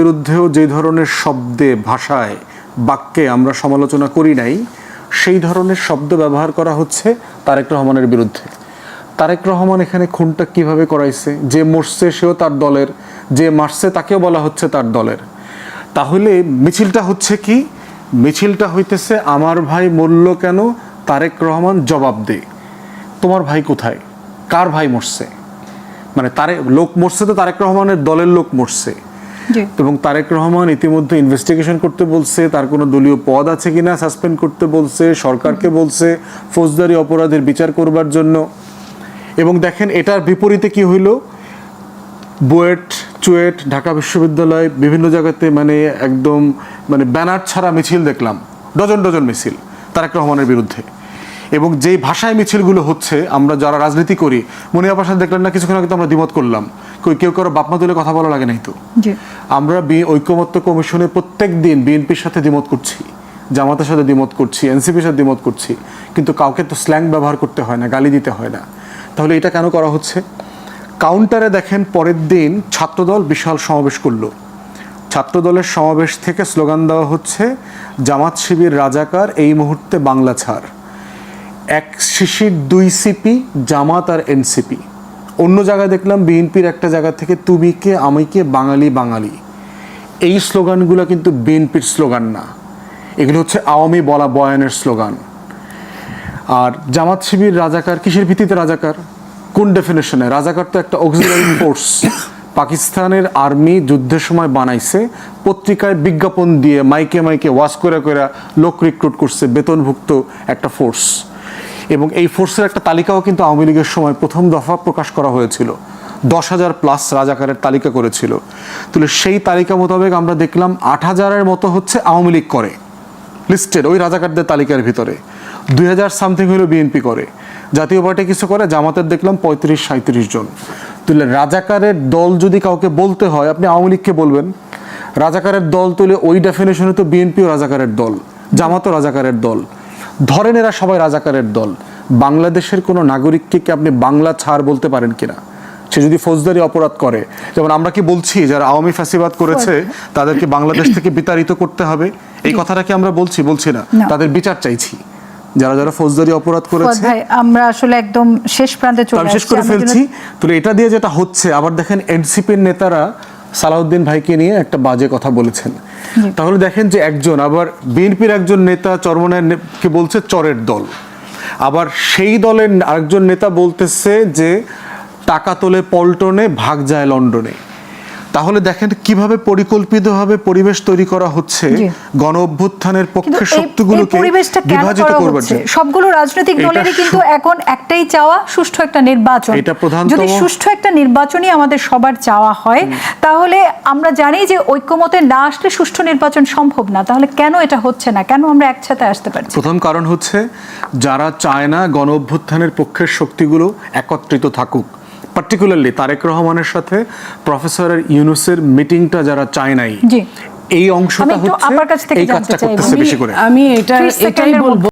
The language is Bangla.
বিরুদ্ধেও যে ধরনের শব্দে ভাষায় বাক্যে আমরা সমালোচনা করি নাই সেই ধরনের শব্দ ব্যবহার করা হচ্ছে তারেক রহমানের বিরুদ্ধে। তারেক রহমান এখানে খুনটা কিভাবে করাইছে, যে মরছে সেও তার দলের, যে মারছে তাকেও বলা হচ্ছে তার দলের। তাহলে মিছিলটা হচ্ছে কি? মিছিলটা হইতেছে আমার ভাই মরল কেন, তারেক রহমান জবাব দে। তোমার ভাই কোথায়? কার ভাই মরছে? মানে লোক মরছে তো তারেক রহমানের দলের লোক মরছে। এবং তারেক রহমান ইতিমধ্যে ইনভেস্টিগেশন করতে বলছে, তার কোনো দলীয় পদ আছে কিনা সাসপেন্ড করতে বলছে, সরকারকে বলছে ফৌজদারি অপরাধের বিচার করবার জন্য। এবং দেখেন এটার বিপরীতে কি হইল, বুয়েট, চুয়েট, ঢাকা বিশ্ববিদ্যালয় বিভিন্ন জায়গাতে একদম ব্যানার ছাড়া মিছিল দেখলাম, ডজন ডজন মিছিল তারেক রহমানের বিরুদ্ধে। এবং যেই ভাষায় মিছিলগুলো হচ্ছে, আমরা যারা রাজনীতি করি, মনিয়া পাশা দেখলেন না কিছুক্ষণ আগে তো আমরা দ্বিমত করলাম, কেউ কারো বাপমা তুলে কথা বলা লাগে নাই তো। আমরা ঐক্যমত্য কমিশনে প্রত্যেক দিন বিএনপির সাথে দ্বিমত করছি, জামাতের সাথে দ্বিমত করছি, এনসিপির সাথে দ্বিমত করছি, কিন্তু কাউকে তো স্ল্যাং ব্যবহার করতে হয় না, গালি দিতে হয় না। তাহলে এটা কেন করা হচ্ছে? কাউন্টারে দেখেন পরের দিন ছাত্রদল বিশাল সমাবেশ করলো। ছাত্রদলের সমাবেশ থেকে স্লোগান দেওয়া হচ্ছে জামাত শিবির রাজাকার, এই মুহূর্তে বাংলা ছাড়। এক শিশির 2 সিপি জামাত আর এনসিপি। অন্য জায়গায় দেখলাম বিএনপির একটা জায়গা থেকে তুমি কে আমি কে বাঙালি বাঙালি। এই স্লোগানগুলো কিন্তু বিএনপির স্লোগান না, এগুলো হচ্ছে আওয়ামী বলা বয়ানের স্লোগান। আর জামাত শিবির রাজাকার কিসের ভিত্তিতে রাজাকার? কোন ডেফিনেশনে? রাজাকার তো একটা অক্সিলারি ফোর্স, পাকিস্তানের আর্মি যুদ্ধের সময় বানাইছে, পত্রিকায় বিজ্ঞাপন দিয়ে মাইকে মাইকে ওয়াজ করে লোক রিক্রুট করছে, বেতনভুক্ত একটা ফোর্স। এবং এই ফোর্সের একটা তালিকাও কিন্তু আওয়ামী লীগের সময় প্রথম দফা প্রকাশ করা হয়েছিল, 10,000+ রাজাকারের তালিকা করেছিল। তাহলে সেই তালিকা মোতাবেক আমরা দেখলাম 8,000-এর মতো হচ্ছে আওয়ামী লীগ করে লিস্টেড ওই রাজাকারদের তালিকার ভিতরে, 2,000 সামথিং হলো বিএনপি করে, জাতীয় পার্টি কিছু করে, জামাতের দেখলাম 35-37 জন। তাহলে রাজাকারের দল যদি কাউকে বলতে হয়, আপনি আওয়ামী লীগকে বলবেন রাজাকারের দল, তুলে ওই ডেফিনেশনে তো বিএনপিও রাজাকারের দল, জামাতও রাজাকারের দল। ধরেন এরা সবাই রাজাকারের দল, বাংলাদেশের কোনো নাগরিককে কি আপনি বাংলা ছাড় বলতে পারেন কিনা? সে যদি ফৌজদারি অপরাধ করে, যেমন আমরা কি বলছি যারা আওয়ামী ফ্যাসিবাদ করেছে তাদেরকে বাংলাদেশ থেকে বিতাড়িত করতে হবে, এই কথাটা কি আমরা বলছি না? তাদের বিচার চাইছি যারা যারা ফৌজদারি অপরাধ করেছে। আমরা আসলে একদম শেষ প্রান্তে চলে আসছি, শেষ করে ফেলছি। তো এটা দিয়ে যেটা হচ্ছে, আবার দেখেন এনসিপির নেতারা সালাউদ্দিন ভাইকে নিয়ে একটা বাজে কথা বলেছেন। তাহলে দেখেন যে একজন, আবার বিএনপির একজন নেতা চরমনায়কে বলছে চরের দল, আবার সেই দলের আরেকজন নেতা বলতেছে যে টাকা তোলে পল্টনে ভাগ যায় লন্ডনে। তাহলে দেখেন কিভাবে পরিকল্পিতভাবে পরিবেশ তৈরি করা হচ্ছে গণ অভ্যুত্থানের পক্ষের শক্তিগুলোকে বিভাজিত করবার জন্য। সবগুলো রাজনৈতিক দলেরই কিন্তু এখন একটাই চাওয়া, সুষ্ঠু একটা নির্বাচন। যদি সুষ্ঠু একটা নির্বাচনই আমাদের সবার চাওয়া হয়, তাহলে আমরা জানি যে ঐক্যমতে না আসলে সুষ্ঠু নির্বাচন সম্ভব না। তাহলে কেন এটা হচ্ছে না? কেন আমরা একসাথে আসতে পারছি? প্রথম কারণ হচ্ছে যারা চায় না গণ অভ্যুত্থানের পক্ষের শক্তিগুলো একত্রিত থাকুক, পার্টিকুলারলি তারেক রহমানের সাথে প্রফেসর ইউনূসের মিটিংটা যারা চায় নাই, এই অংশটা হচ্ছে এই কাজটা করতেছে বেশি করে। আমি এটাই বলবো।